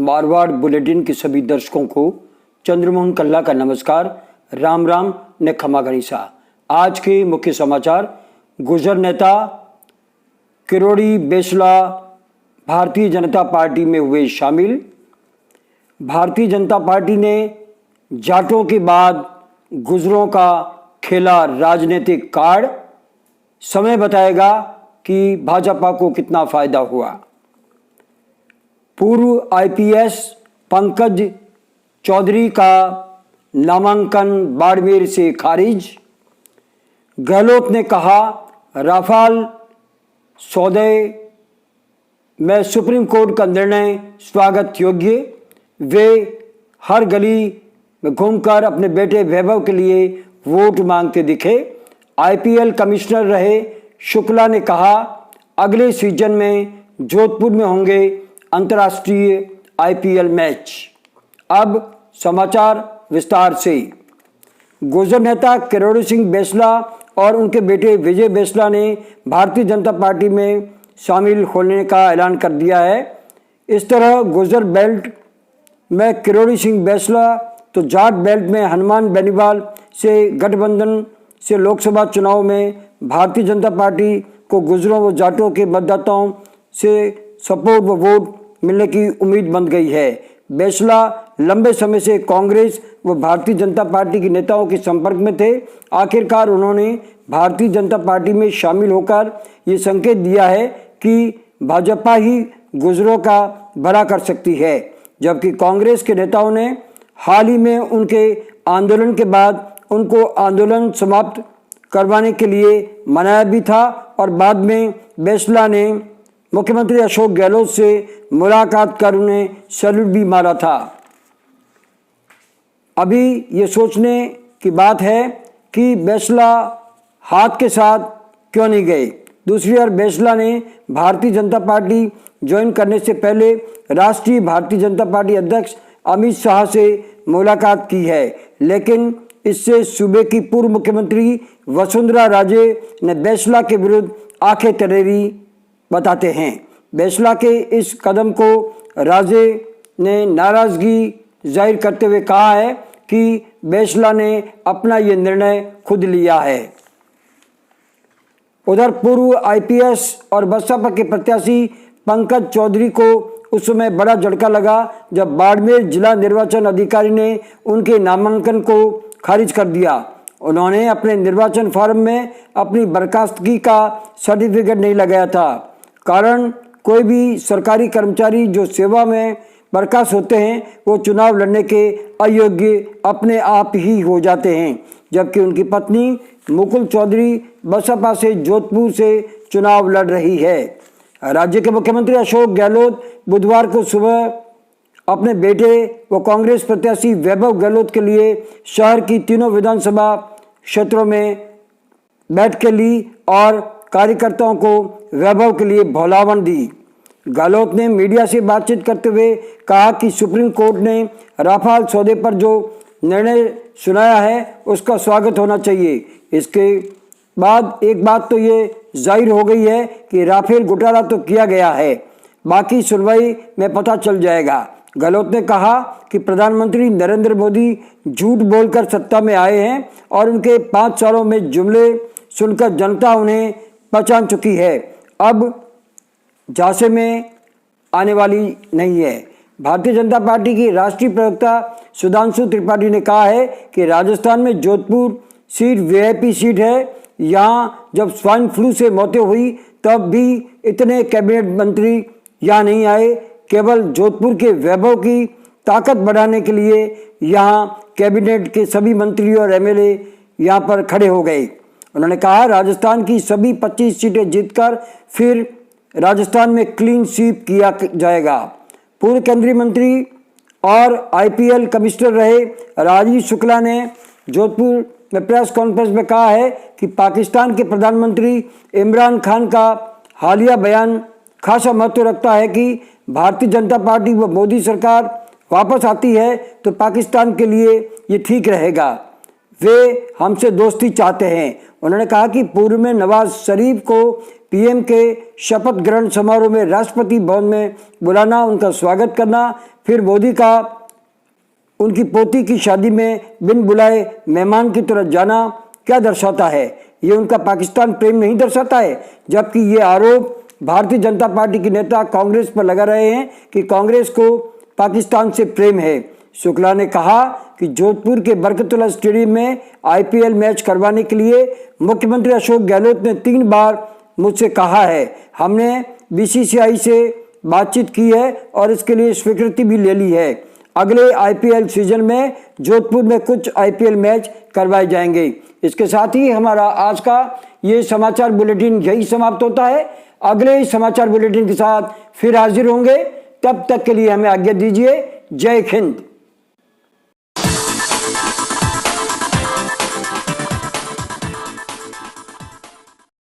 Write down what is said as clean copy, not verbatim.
Marwar bulletin के सभी दर्शकों को चंद्रमोहन कल्ला का नमस्कार। राम राम ने खमा गणिसा। आज के मुख्य समाचार। गुर्जर नेता किरोड़ी बेसला भारतीय जनता पार्टी में हुए शामिल। भारतीय जनता पार्टी ने जाटों के बाद गुर्जरों का खेला राजनीतिक कार्ड। समय बताएगा कि भाजपा को कितना फायदा हुआ। पूर्व आईपीएस पंकज चौधरी का नामांकन बाड़मेर से खारिज। गहलोत ने कहा राफेल सौदे में सुप्रीम कोर्ट का निर्णय स्वागत योग्य। वे हर गली में घूमकर अपने बेटे वैभव के लिए वोट मांगते दिखे। आईपीएल कमिश्नर रहे शुक्ला ने कहा अगले सीजन में जोधपुर में होंगे अंतर्राष्ट्रीय आईपीएल मैच। अब समाचार विस्तार से। गुर्जर नेता किरोड़ी सिंह बेसला और उनके बेटे विजय बेसला ने भारतीय जनता पार्टी में शामिल होने का ऐलान कर दिया है। इस तरह गुर्जर बेल्ट में किरोड़ी सिंह बेसला तो जाट बेल्ट में हनुमान बेनीवाल से गठबंधन से लोकसभा चुनाव में भारतीय जनता पार्टी को गुर्जरों व जाटों के मतदाताओं से सपोर्ट व वोट मिलने की उम्मीद बन गई है। बेसला लंबे समय से कांग्रेस व भारतीय जनता पार्टी के नेताओं के संपर्क में थे। आखिरकार उन्होंने भारतीय जनता पार्टी में शामिल होकर ये संकेत दिया है कि भाजपा ही गुर्जरों का भला कर सकती है। जबकि कांग्रेस के नेताओं ने हाल ही में उनके आंदोलन के बाद उनको आंदोलन समाप्त करवाने के लिए मनाया भी था और बाद में बेसला ने मुख्यमंत्री अशोक गहलोत से मुलाकात कर उन्हें सैल्यूट भी मारा था। अभी ये सोचने की बात है कि बेसला हाथ के साथ क्यों नहीं गए। दूसरी ओर बेसला ने भारतीय जनता पार्टी ज्वाइन करने से पहले राष्ट्रीय भारतीय जनता पार्टी अध्यक्ष अमित शाह से मुलाकात की है, लेकिन इससे सूबे की पूर्व मुख्यमंत्री वसुंधरा राजे ने बेसला के विरुद्ध आंखें तरेरी बताते हैं। बेसला के इस कदम को राजे ने नाराजगी जाहिर करते हुए कहा है कि बेसला ने अपना ये निर्णय खुद लिया है। उधर पूर्व आईपीएस और बसपा के प्रत्याशी पंकज चौधरी को उस समय बड़ा झटका लगा जब बाड़मेर जिला निर्वाचन अधिकारी ने उनके नामांकन को खारिज कर दिया। उन्होंने अपने निर्वाचन फॉर्म में अपनी बर्खास्तगी का सर्टिफिकेट नहीं लगाया था। कारण कोई भी सरकारी कर्मचारी जो सेवा में बर्खास्त होते हैं वो चुनाव लड़ने के अयोग्य अपने आप ही हो जाते हैं। जबकि उनकी पत्नी मुकुल चौधरी बसपा से जोधपुर से चुनाव लड़ रही है। राज्य के मुख्यमंत्री अशोक गहलोत बुधवार को सुबह अपने बेटे व कांग्रेस प्रत्याशी वैभव गहलोत के लिए शहर की तीनों विधानसभा क्षेत्रों में बैठकें ली और कार्यकर्ताओं को वैभव के लिए भोलावन दी। गहलोत ने मीडिया से बातचीत करते हुए कहा कि सुप्रीम कोर्ट ने राफेल सौदे पर जो निर्णय सुनाया है उसका स्वागत होना चाहिए। इसके बाद एक बात तो ये जाहिर हो गई है कि राफेल घोटाला तो किया गया है, बाकी सुनवाई में पता चल जाएगा। गहलोत ने कहा कि प्रधानमंत्री नरेंद्र मोदी झूठ बोलकर सत्ता में आए हैं और उनके 5 सालों में जुमले सुनकर जनता उन्हें पहचान चुकी है, अब झांसे में आने वाली नहीं है। भारतीय जनता पार्टी की राष्ट्रीय प्रवक्ता सुधांशु त्रिपाठी ने कहा है कि राजस्थान में जोधपुर सीट वीआईपी सीट है। यहाँ जब स्वाइन फ्लू से मौतें हुई तब भी इतने कैबिनेट मंत्री यहाँ नहीं आए। केवल जोधपुर के वैभव की ताकत बढ़ाने के लिए यहाँ कैबिनेट के सभी मंत्री और एमएलए यहाँ पर खड़े हो गए। उन्होंने कहा राजस्थान की सभी 25 सीटें जीतकर फिर राजस्थान में क्लीन स्वीप किया जाएगा। पूर्व केंद्रीय मंत्री और आईपीएल कमिश्नर रहे राजीव शुक्ला ने जोधपुर में प्रेस कॉन्फ्रेंस में कहा है कि पाकिस्तान के प्रधानमंत्री इमरान खान का हालिया बयान खासा महत्व रखता है कि भारतीय जनता पार्टी व मोदी सरकार वापस आती है तो पाकिस्तान के लिए ये ठीक रहेगा। वे हमसे दोस्ती चाहते हैं। उन्होंने कहा कि पूर्व में नवाज शरीफ को पीएम के शपथ ग्रहण समारोह में राष्ट्रपति भवन में बुलाना, उनका स्वागत करना, फिर मोदी का उनकी पोती की शादी में बिन बुलाए मेहमान की तरह जाना क्या दर्शाता है? ये उनका पाकिस्तान प्रेम नहीं दर्शाता है? जबकि ये आरोप भारतीय जनता पार्टी के नेता कांग्रेस पर लगा रहे हैं कि कांग्रेस को पाकिस्तान से प्रेम है। शुक्ला ने कहा कि जोधपुर के बरकतुल्ला स्टेडियम में आईपीएल मैच करवाने के लिए मुख्यमंत्री अशोक गहलोत ने 3 बार मुझसे कहा है। हमने बीसीसीआई से बातचीत की है और इसके लिए स्वीकृति भी ले ली है। अगले आईपीएल सीजन में जोधपुर में कुछ आईपीएल मैच करवाए जाएंगे। इसके साथ ही हमारा आज का ये समाचार बुलेटिन यही समाप्त होता है। अगले समाचार बुलेटिन के साथ फिर हाजिर होंगे। तब तक के लिए हमें आज्ञा दीजिए। जय हिंद।